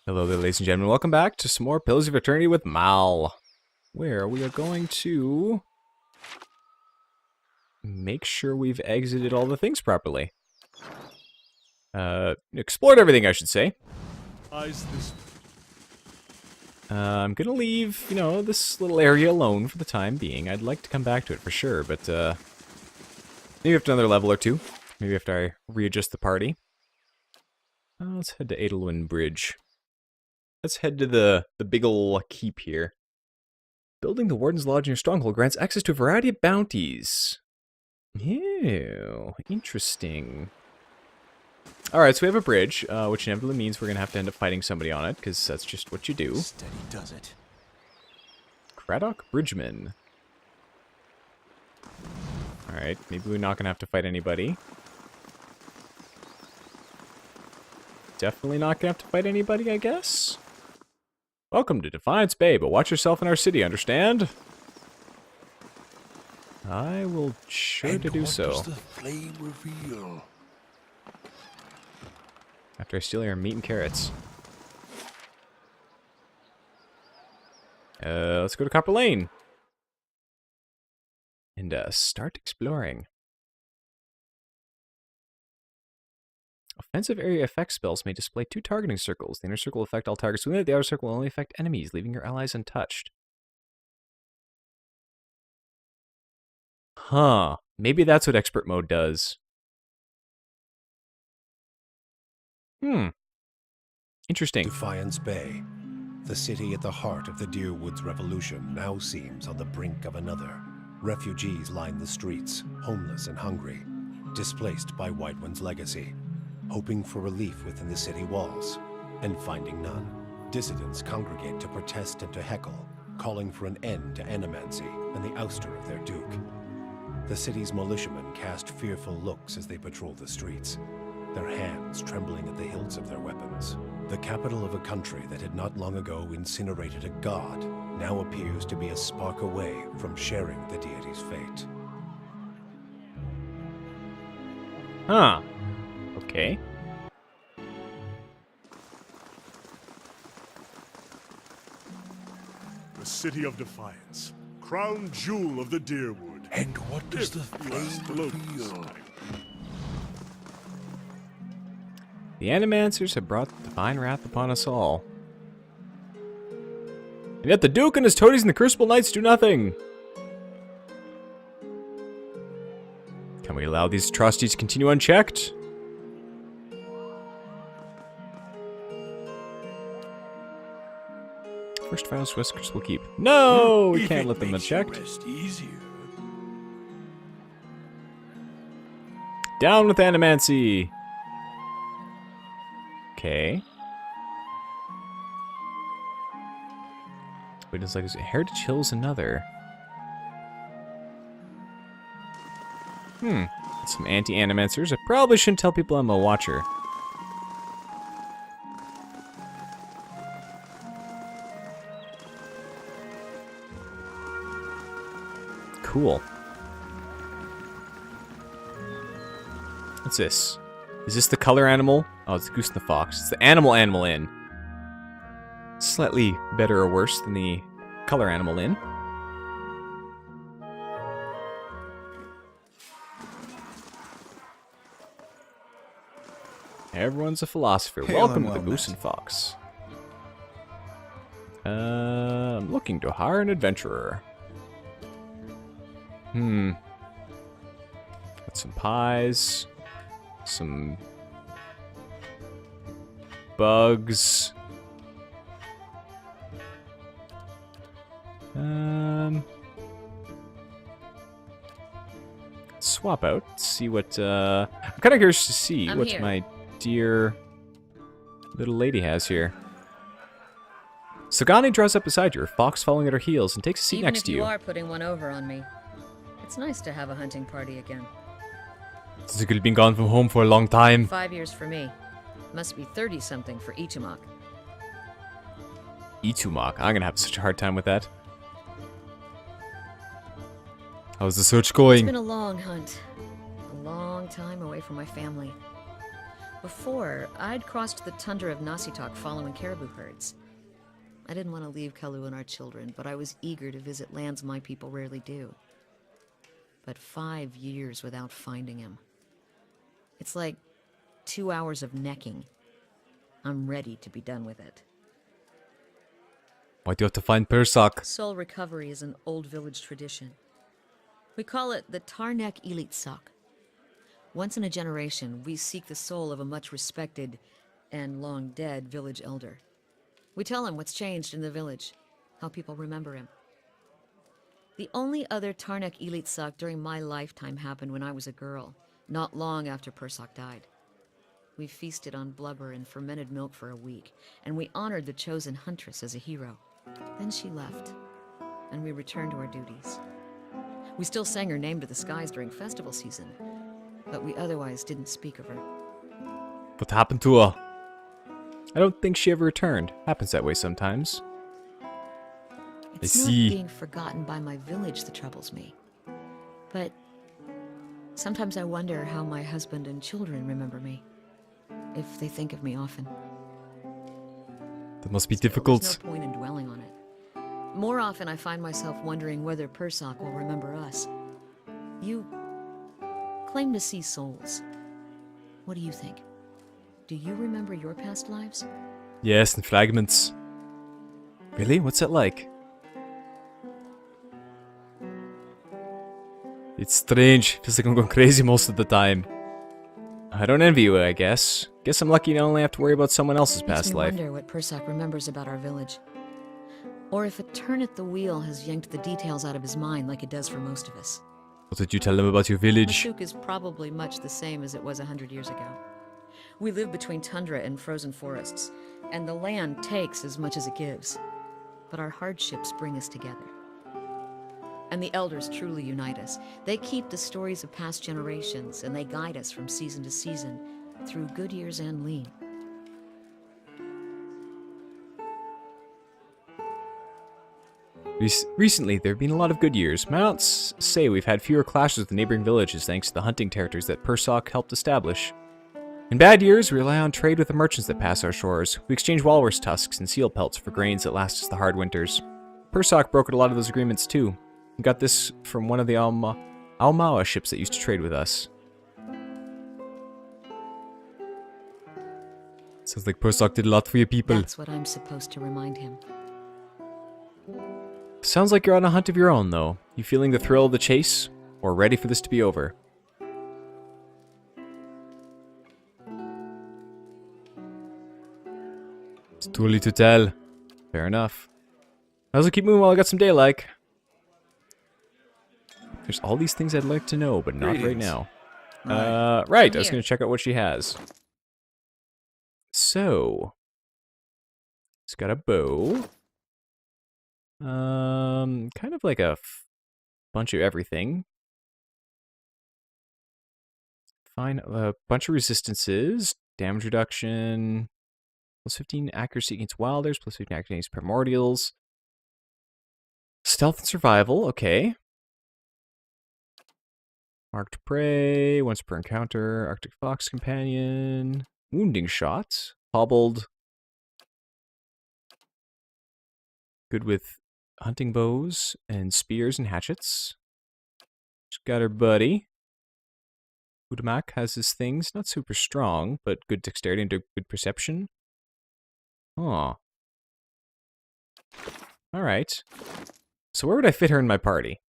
Hello there, ladies and gentlemen. Welcome back to some more Pillars of Eternity with Mal, where we are going to make sure we've exited all the things properly. Explored everything, I should say. I'm gonna leave, this little area alone for the time being. I'd like to come back to it for sure, but maybe after another level or two. Maybe after I readjust the party. Let's head to Edelwyn Bridge. Let's head to the big ol' keep here. Building the Warden's Lodge in your stronghold grants access to a variety of bounties. Ew, interesting. Alright, so we have a bridge, which inevitably means we're going to have to end up fighting somebody on it, because that's just what you do. Steady does it. Craddock Bridgeman. Alright, maybe we're not going to have to fight anybody. Definitely not going to have to fight anybody, I guess? Welcome to Defiance Bay, but watch yourself in our city, understand? I will sure to do so. What does the flame reveal? After I steal your meat and carrots. Let's go to Copperlane. And start exploring. Offensive area effect spells may display 2 targeting circles. The inner circle will affect all targets within it. The outer circle will only affect enemies, leaving your allies untouched. Huh. Maybe that's what expert mode does. Interesting. Defiance Bay, the city at the heart of the Deerwoods Revolution, now seems on the brink of another. Refugees line the streets, homeless and hungry, displaced by Whiterun's legacy, hoping for relief within the city walls, and finding none. Dissidents congregate to protest and to heckle, calling for an end to animancy and the ouster of their duke. The city's militiamen cast fearful looks as they patrol the streets, their hands trembling at the hilts of their weapons. The capital of a country that had not long ago incinerated a god now appears to be a spark away from sharing the deity's fate. Huh. Okay. The City of Defiance, crown jewel of the Deerwood. And what does the flame reveal? The Animancers have brought the divine wrath upon us all. And yet the Duke and his toadies and the Crucible Knights do nothing. Can we allow these atrocities to continue unchecked? First Files Whiskers will keep. No! We can't let them unchecked. Down with Animancy! Okay. Wait, it's like Heritage Hill's another. Some anti-animancers. I probably shouldn't tell people I'm a watcher. Cool. What's this? Is this the color animal? Oh, it's the Goose and the Fox. It's the animal inn. Slightly better or worse than the color animal inn. Everyone's a philosopher. Welcome to the Goose and Fox. I'm looking to hire an adventurer. Got some pies. Some bugs. Swap out. See what, I'm kind of curious to see what my dear little lady has here. Sagani draws up beside you, her fox following at her heels, and takes a seat next to you. Even if you are putting one over on me, it's nice to have a hunting party again. You've been gone from home for a long time. 5 years for me. Must be 30-something for Itumak. Itumak. I'm gonna have such a hard time with that. How's the search going? It's been a long hunt. A long time away from my family. Before, I'd crossed the tundra of Nasitok following caribou herds. I didn't want to leave Kalu and our children, but I was eager to visit lands my people rarely do. But 5 years without finding him. It's like 2 hours of necking. I'm ready to be done with it. Why do you have to find Purnisc? Soul recovery is an old village tradition. We call it the Tarnek Elite Sok. Once in a generation, we seek the soul of a much respected and long dead village elder. We tell him what's changed in the village, how people remember him. The only other Tarnek Elite Sok during my lifetime happened when I was a girl, not long after Purnisc died. We feasted on blubber and fermented milk for a week, and we honored the chosen huntress as a hero. Then she left, and we returned to our duties. We still sang her name to the skies during festival season, but we otherwise didn't speak of her. What happened to her? I don't think she ever returned. Happens that way sometimes. It's I not see. being forgotten by my village that troubles me. But sometimes I wonder how my husband and children remember me, if they think of me often. That must be Still, difficult. there's no point in dwelling on it. More often I find myself wondering whether Purnisc will remember us. You claim to see souls. What do you think? Do you remember your past lives? Yes, in fragments. Really? What's that like? It's strange. Feels like I'm going crazy most of the time. I don't envy you, I guess. Guess I'm lucky to only have to worry about someone else's Makes past me life. wonder what Purnisc remembers about our village. Or if a turn at the wheel has yanked the details out of his mind like it does for most of us. What did you tell them about your village? Mashuk is probably much the same as it was 100 years ago. We live between tundra and frozen forests, and the land takes as much as it gives. But our hardships bring us together. And the elders truly unite us. They keep the stories of past generations, and they guide us from season to season, through good years and lean. Recently, there have been a lot of good years. My aunts say we've had fewer clashes with the neighboring villages thanks to the hunting territories that Purnisc helped establish. In bad years, we rely on trade with the merchants that pass our shores. We exchange walrus tusks and seal pelts for grains that last us the hard winters. Purnisc brokered a lot of those agreements too. We got this from one of the Almawa ships that used to trade with us. Sounds like Purnisc did a lot for your people. That's what I'm supposed to remind him. Sounds like you're on a hunt of your own, though. You feeling the thrill of the chase? Or ready for this to be over? It's too early to tell. Fair enough. Might as well keep moving while I got some daylight. There's all these things I'd like to know, but not right Greetings. now. I'm Right, I was here. going to check out what she has. So... It's got a bow. Kind of like a bunch of everything. Fine, a bunch of resistances, damage reduction, plus 15 accuracy against wilders, plus 15 accuracy against primordials. Stealth and survival, okay. Marked prey, once per encounter, Arctic fox companion, wounding shot, hobbled. Good with hunting bows and spears and hatchets. She's got her buddy. Udamak has his things, not super strong, but good dexterity and good perception. Aw. Alright. So where would I fit her in my party?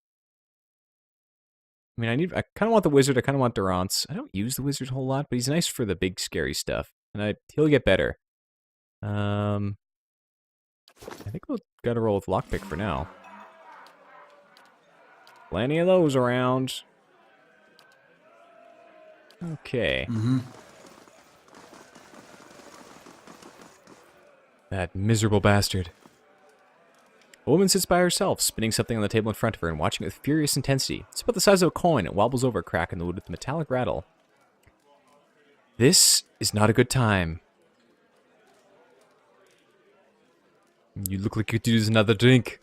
I mean, I kind of want the wizard, I kind of want Durance. I don't use the wizard a whole lot, but he's nice for the big scary stuff. And he'll get better. I think we'll gotta roll with lockpick for now. Plenty of those around. Okay. That miserable bastard. A woman sits by herself, spinning something on the table in front of her and watching it with furious intensity. It's about the size of a coin. It wobbles over a crack in the wood with a metallic rattle. This is not a good time. You look like you could use another drink.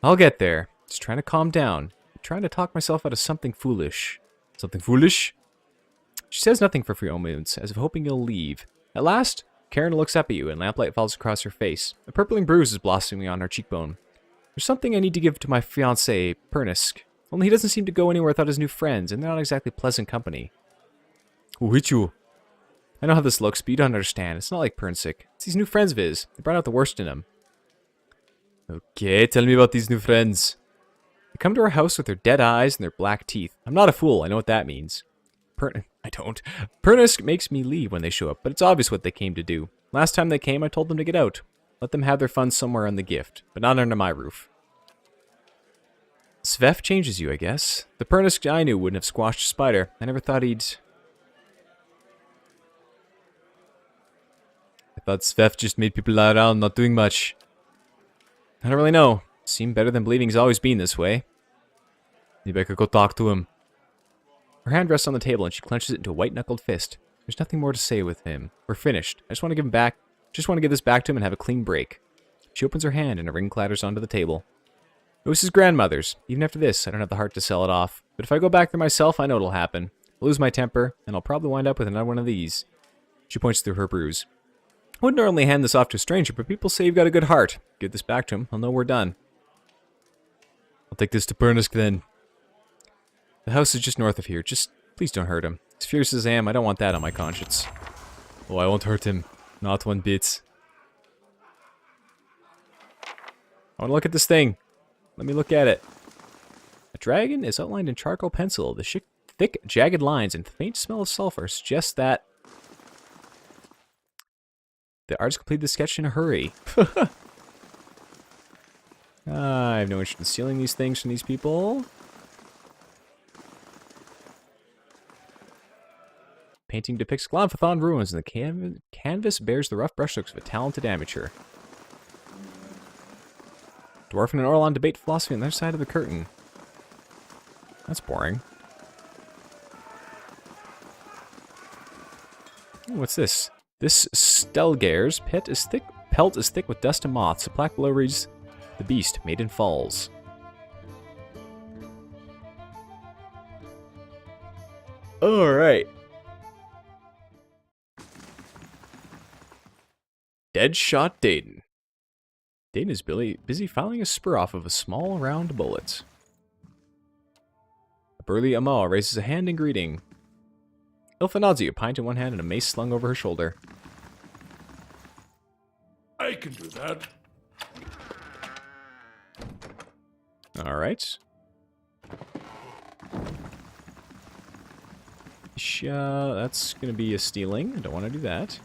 I'll get there. Just trying to calm down. I'm trying to talk myself out of something foolish. Something foolish? She says nothing for a few moments, as if hoping you'll leave. At last, Karen looks up at you, and lamplight falls across her face. A purpling bruise is blossoming on her cheekbone. There's something I need to give to my fiancé, Purnisc. Only he doesn't seem to go anywhere without his new friends, and they're not exactly pleasant company. Who hit you? I know how this looks, but you don't understand. It's not like Purnisc. It's these new friends of his. They brought out the worst in him. Okay, tell me about these new friends. They come to our house with their dead eyes and their black teeth. I'm not a fool. I know what that means. I don't. Purnisc makes me leave when they show up, but it's obvious what they came to do. Last time they came, I told them to get out. Let them have their fun somewhere on the gift, but not under my roof. Svef changes you, I guess. The Purnisc I knew wouldn't have squashed a spider. I never thought he'd... I thought Svef just made people lie around, not doing much. I don't really know. Seemed better than believing he's always been this way. Maybe I could go talk to him. Her hand rests on the table and she clenches it into a white-knuckled fist. There's nothing more to say with him. We're finished. I just want to give him back. Just want to give this back to him and have a clean break. She opens her hand and a ring clatters onto the table. It was his grandmother's. Even after this, I don't have the heart to sell it off. But if I go back there myself, I know it'll happen. I'll lose my temper, and I'll probably wind up with another one of these. She points through her bruise. I wouldn't normally hand this off to a stranger, but people say you've got a good heart. Give this back to him. I'll know we're done. I'll take this to Purnisc then. The house is just north of here. Just please don't hurt him. As fierce as I am, I don't want that on my conscience. Oh, I won't hurt him. Not one bit. I want to look at this thing. Let me look at it. A dragon is outlined in charcoal pencil. The thick, jagged lines and faint smell of sulfur suggest that the artist completed the sketch in a hurry. I have no interest in stealing these things from these people. Painting depicts Glomfathon ruins, and the canvas bears the rough brushstrokes of a talented amateur. Dwarf and an Orlon debate philosophy on the other side of the curtain. That's boring. Ooh, what's this? This Stelgare's pelt is thick with dust and moths. The plaque below reads, "The Beast, Maiden Falls." Alright. Deadshot Dayton. Dayton is busy filing a spur off of a small, round bullet. A burly Amal raises a hand in greeting. Ilfa nods at you, a pint in one hand and a mace slung over her shoulder. I can do that. Alright. That's going to be a stealing. I don't want to do that.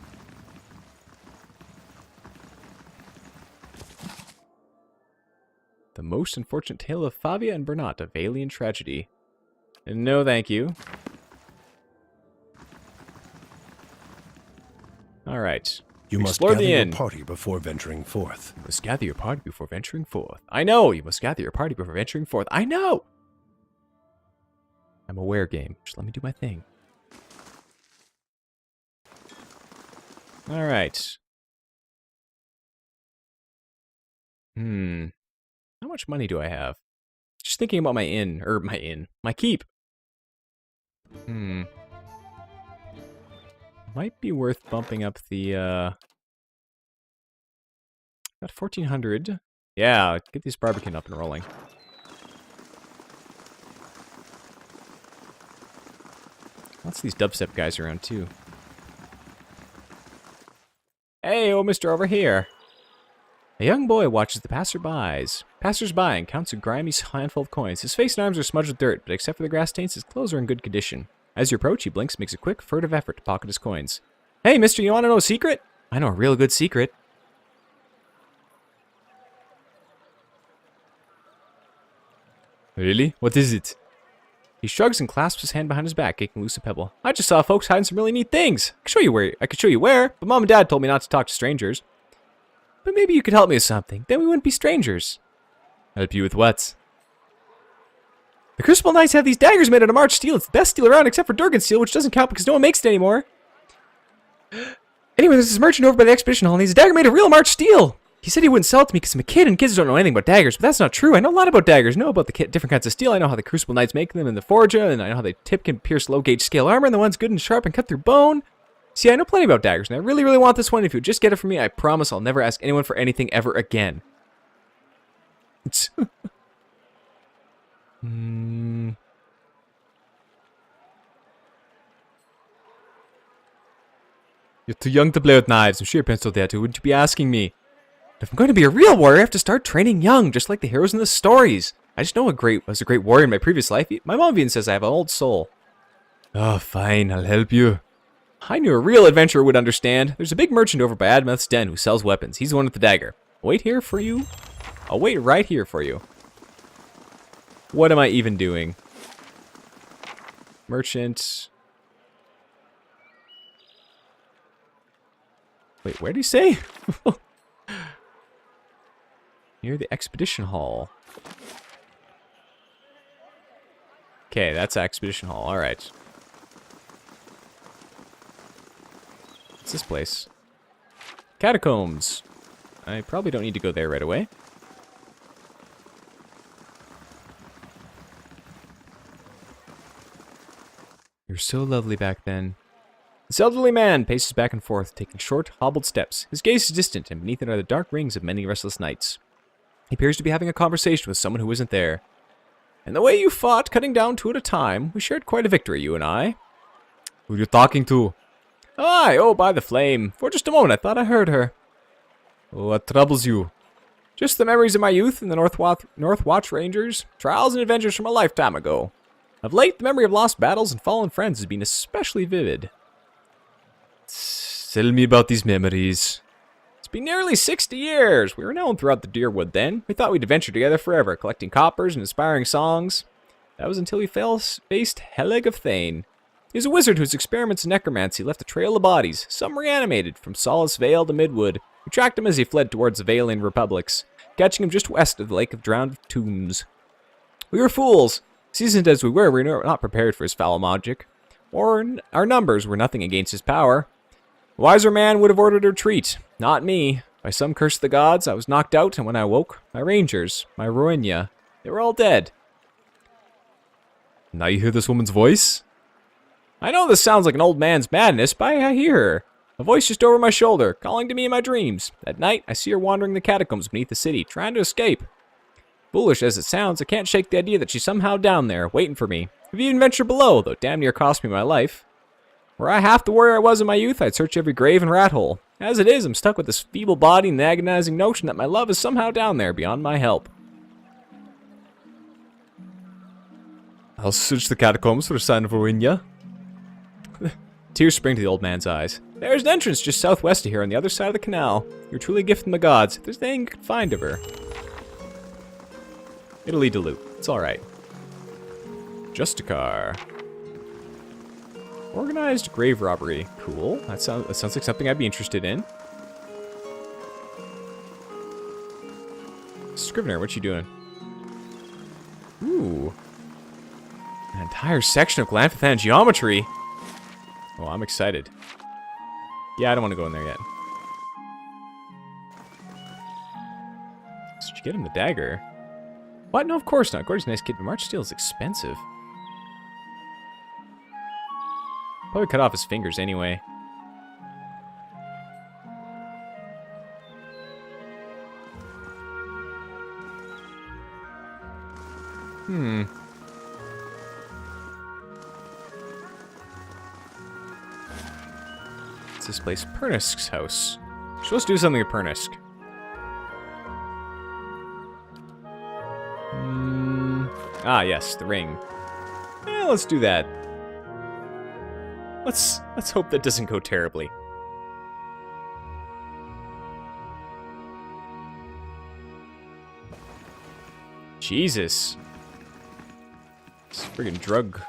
The most unfortunate tale of Favia and Bernat, a Valian tragedy. No, thank you. Alright. You must Explore gather the your inn. party before venturing forth. You must gather your party before venturing forth. I know! You must gather your party before venturing forth. I know! I'm aware, game. Just let me do my thing. Alright. How much money do I have? Just thinking about my keep. Might be worth bumping up the, got 1,400. Yeah, get these Barbican up and rolling. Lots of these dubstep guys around, too. Hey, oh, mister over here. A young boy watches the passers-by and counts a grimy handful of coins. His face and arms are smudged with dirt, but except for the grass stains, his clothes are in good condition. As you approach, he blinks, makes a quick, furtive effort to pocket his coins. Hey, mister, you want to know a secret? I know a real good secret. Really? What is it? He shrugs and clasps his hand behind his back, kicking loose a pebble. I just saw folks hiding some really neat things. I could show you where, but Mom and Dad told me not to talk to strangers. But maybe you could help me with something. Then we wouldn't be strangers. Help you with what? The Crucible Knights have these daggers made out of March steel. It's the best steel around except for Durgan steel, which doesn't count because no one makes it anymore. Anyway, there's this merchant over by the Expedition Hall, and he's a dagger made of real March steel. He said he wouldn't sell it to me because I'm a kid and kids don't know anything about daggers, but that's not true. I know a lot about daggers. I know about the different kinds of steel. I know how the Crucible Knights make them and the Forja, and I know how the tip can pierce low-gauge scale armor, and the one's good and sharp and cut through bone. See, I know plenty about daggers, and I really, really want this one. If you would just get it for me, I promise I'll never ask anyone for anything ever again. You're too young to play with knives. I'm sure your parents told that too. Wouldn't you be asking me? If I'm going to be a real warrior, I have to start training young, just like the heroes in the stories. I just know I was a great warrior in my previous life. My mom even says I have an old soul. Oh, fine. I'll help you. I knew a real adventurer would understand. There's a big merchant over by Admeth's den who sells weapons. He's the one with the dagger. I'll wait here for you. I'll wait right here for you. What am I even doing? Merchant. Wait, where did he say? Near the expedition hall. Okay, that's expedition hall. All right. What's this place? Catacombs. I probably don't need to go there right away. You're so lovely back then. This elderly man paces back and forth, taking short, hobbled steps. His gaze is distant, and beneath it are the dark rings of many restless nights. He appears to be having a conversation with someone who isn't there. And the way you fought, cutting down two at a time, we shared quite a victory, you and I. Who are you talking to? Aye, oh, by the flame. For just a moment, I thought I heard her. What troubles you? Just the memories of my youth and the North Watch Rangers. Trials and adventures from a lifetime ago. Of late, the memory of lost battles and fallen friends has been especially vivid. Tell me about these memories. It's been nearly 60 years. We were known throughout the Deerwood then. We thought we'd adventure together forever, collecting coppers and inspiring songs. That was until we faced Helig of Thane. He was a wizard whose experiments in necromancy left a trail of bodies, some reanimated, from Solace Vale to Midwood. We tracked him as he fled towards the Valian Republics, catching him just west of the Lake of Drowned Tombs. We were fools. Seasoned as we were not prepared for his foul magic. Or our numbers were nothing against his power. A wiser man would have ordered a retreat. Not me. By some curse of the gods, I was knocked out, and when I woke, my rangers, my Roenya, they were all dead. Now you hear this woman's voice? I know this sounds like an old man's madness, but I hear her. A voice just over my shoulder, calling to me in my dreams. At night, I see her wandering the catacombs beneath the city, trying to escape. Foolish as it sounds, I can't shake the idea that she's somehow down there, waiting for me. I've even ventured below, though it damn near cost me my life. Were I half the warrior I was in my youth, I'd search every grave and rat hole. As it is, I'm stuck with this feeble body and the agonizing notion that my love is somehow down there, beyond my help. I'll search the catacombs for a sign of Roenya. Tears spring to the old man's eyes. There's an entrance just southwest of here on the other side of the canal. You're truly a gift from the gods, if there's anything you can find of her. It'll lead to loot. It's alright. Justicar. Organized grave robbery. Cool. That sounds like something I'd be interested in. Scrivener, what you doing? Ooh. An entire section of Glanfathan geometry. Oh, I'm excited. Yeah, I don't want to go in there yet. Did you get him the dagger? What? No, of course not. Gordy's a nice kid, but March steel is expensive. Probably cut off his fingers anyway. What's this place? Purnisc's house. We're supposed to do something at Purnisc. Ah, yes, the ring. Yeah, let's do that. Let's hope that doesn't go terribly. Jesus. This friggin' drug.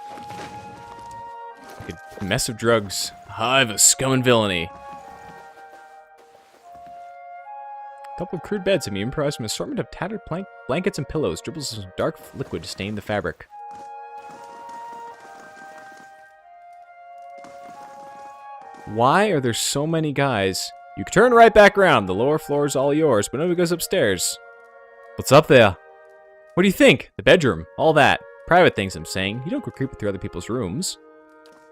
Like a mess of drugs. Hive of scum and villainy. A couple of crude beds have been improvised from an assortment of tattered blankets and pillows. Dribbles of some dark liquid to stain the fabric. Why are there so many guys You can turn right back around. The lower floor is all yours, but nobody goes upstairs. What's up there? What do you think? The bedroom. All that. Private things, I'm saying. You don't go creeping through other people's rooms.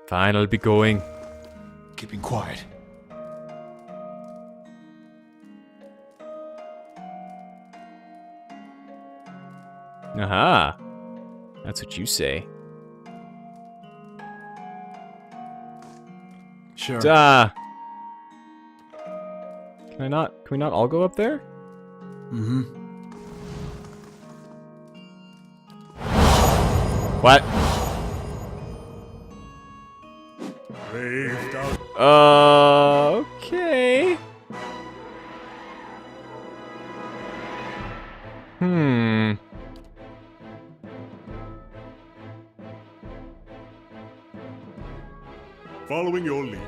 Fine, I'll be going. Keeping quiet. Aha. That's what you say. Sure. Duh. Can we not all go up there? Mm-hmm. What? Braved out. Okay. Following your lead.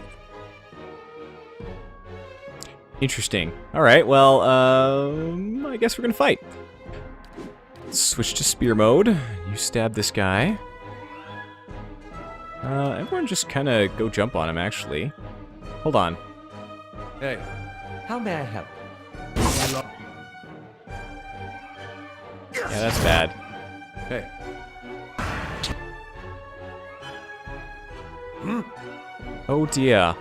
Interesting. Alright, well, I guess we're gonna fight. Switch to spear mode. You stab this guy. Everyone just kind of go jump on him, actually. Hold on. Hey, how may I help? Yeah, that's bad. Hey. Oh dear.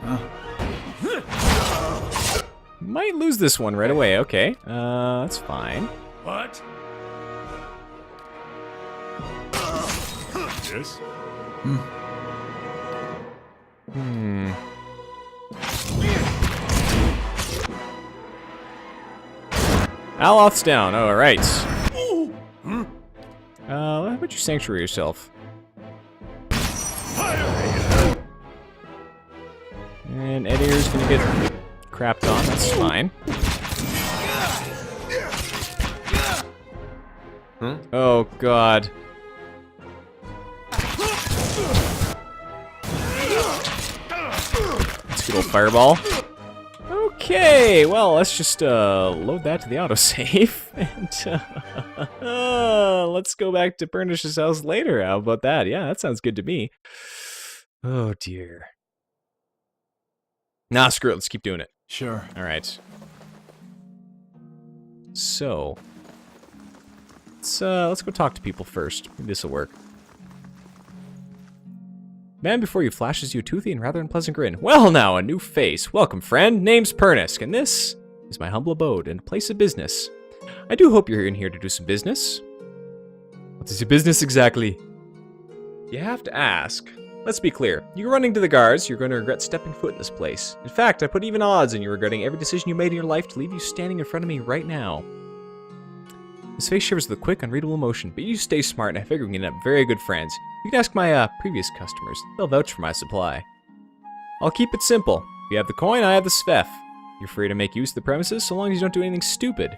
Huh? Might lose this one right away. Okay. That's fine. What? Yes? Aloth's down. Oh, alright. How about you sanctuary yourself? And Edir's gonna get crapped on. That's fine. Oh, God. Let's get a little fireball. Okay, well, let's just load that to the autosave, and let's go back to Purnisc's house later. How about that? Yeah, that sounds good to me. Oh, dear. Nah, screw it. Let's keep doing it. Sure. All right. So, let's go talk to people first. Maybe this will work. Man before you flashes you a toothy and rather unpleasant grin. Well now, a new face. Welcome, friend. Name's Purnisc, and this is my humble abode and place of business. I do hope you're in here to do some business. What is your business exactly? You have to ask. Let's be clear. You're running to the guards, you're going to regret stepping foot in this place. In fact, I put even odds on you regretting every decision you made in your life to leave you standing in front of me right now. His face shivers with a quick, unreadable emotion, but you stay smart and I figure we can end up very good friends. You can ask my previous customers. They'll vouch for my supply. I'll keep it simple. If you have the coin, I have the svef. You're free to make use of the premises so long as you don't do anything stupid.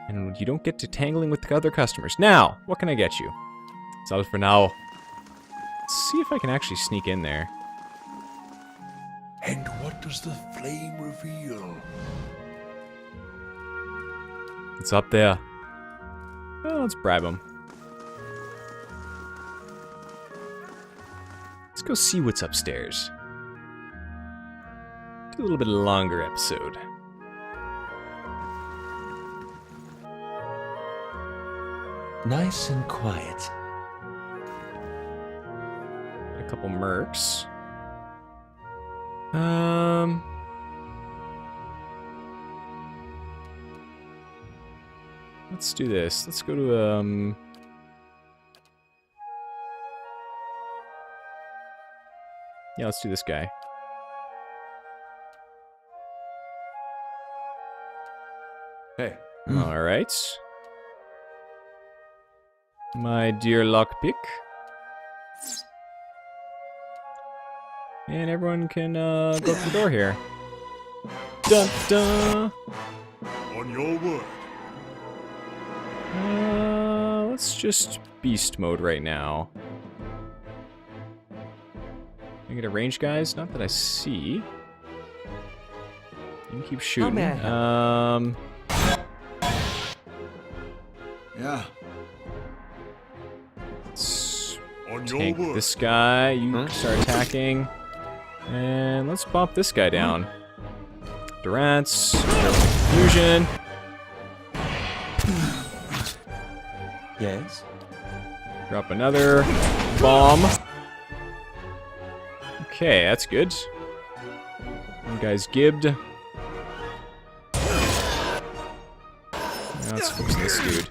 And you don't get to tangling with the other customers. Now, what can I get you? That's all for now. Let's see if I can actually sneak in there. And what does the flame reveal? It's up there. Well, let's bribe him. Let's go see what's upstairs. Do a little bit longer episode. Nice and quiet. A couple mercs. Let's do this. Let's go to yeah, let's do this guy. Hey. All right. My dear lockpick. And everyone can go up the door here. Dun dun. On your word. Let's just beast mode right now. Can I get a range, guys? Not that I see. You can keep shooting. Yeah. Let's On your tank word. this guy. You start attacking. And let's bump this guy down. Durance. Fusion. Yes? Drop another bomb. Okay, that's good. One guy's gibbed. Now let's fix this dude.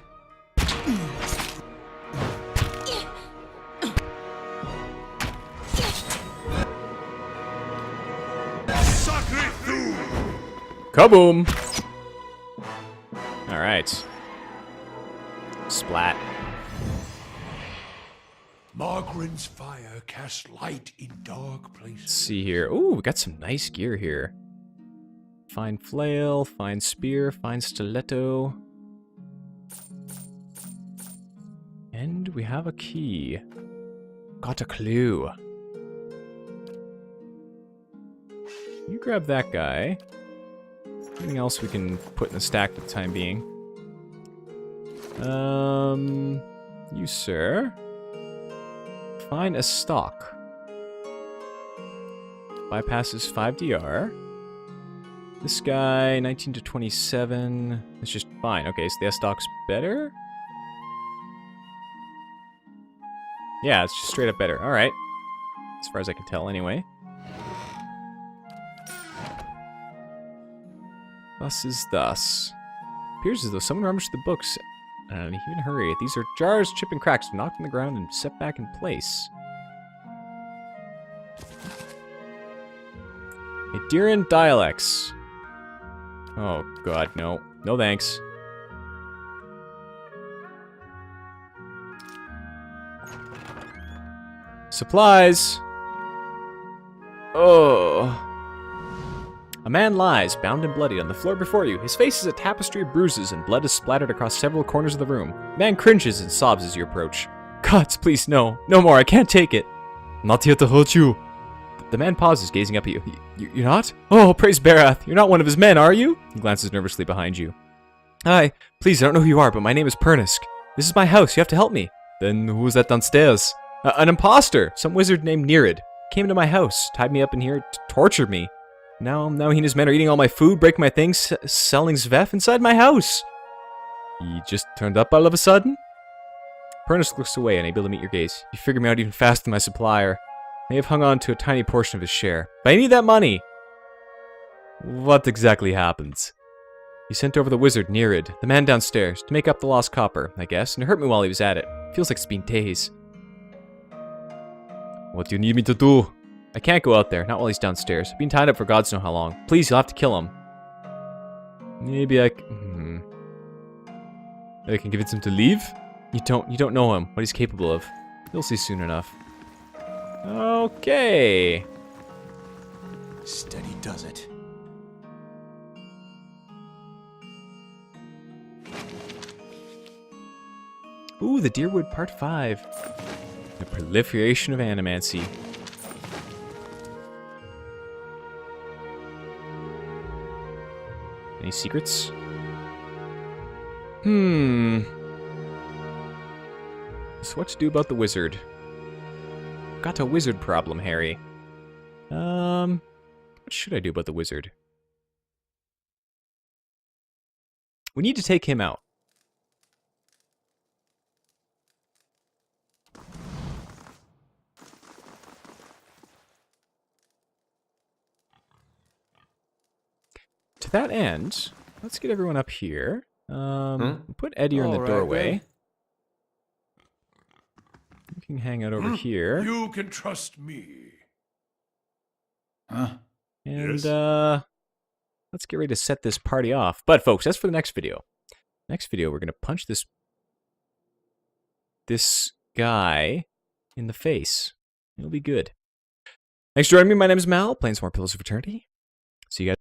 Kaboom! Alright. Splat. Margren's fire casts light in dark Let's places. see here. Ooh, we got some nice gear here. Fine flail, fine spear, fine stiletto. And we have a key. Got a clue. You grab that guy. Anything else we can put in the stack for the time being? You, sir. Find a stock. Bypasses 5 DR. This guy, 19 to 27. It's just fine. Okay, so the stock's better? Yeah, it's just straight up better. Alright. As far as I can tell, anyway. Thus is thus. Appears as though someone rummaged the books in an even hurry. These are jars, chipped and cracked, knocked on the ground and set back in place. Adirian dialects. Oh god, no. No thanks. Supplies! Oh. A man lies, bound and bloody, on the floor before you. His face is a tapestry of bruises, and blood is splattered across several corners of the room. The man cringes and sobs as you approach. Gods, please, no. No more, I can't take it. Not here to hurt you. The man pauses, gazing up at you. You're not? Oh, praise Barath. You're not one of his men, are you? He glances nervously behind you. Hi. Please, I don't know who you are, but my name is Purnisc. This is my house. You have to help me. Then who's that downstairs? An imposter. Some wizard named Nerid. Came to my house, tied me up in here to torture me. Now he and his men are eating all my food, breaking my things, selling Zvef inside my house. He just turned up all of a sudden? Purnisc looks away, unable to meet your gaze. You figure me out even faster than my supplier. May have hung on to a tiny portion of his share. But I need that money! What exactly happens? He sent over the wizard, Nerid, the man downstairs, to make up the lost copper, I guess, and it hurt me while he was at it. Feels like it's been days. What do you need me to do? I can't go out there, not while he's downstairs. I've been tied up for gods know how long. Please, you'll have to kill him. Maybe I can convince him to leave? You don't know him, what he's capable of. You'll see soon enough. Okay. Steady does it. Ooh, the Deerwood Part 5. The proliferation of animancy. Any secrets? So what to do about the wizard? Got a wizard problem, Harry. What should I do about the wizard? We need to take him out. To that end, let's get everyone up here. Put Eddie in the doorway. You can hang out over here. You can trust me. Huh? And, Yes. let's get ready to set this party off. But, folks, that's for the next video. Next video, we're going to punch this guy in the face. It'll be good. Thanks for joining me. My name is Mal, playing some more Pillars of Eternity. See you guys.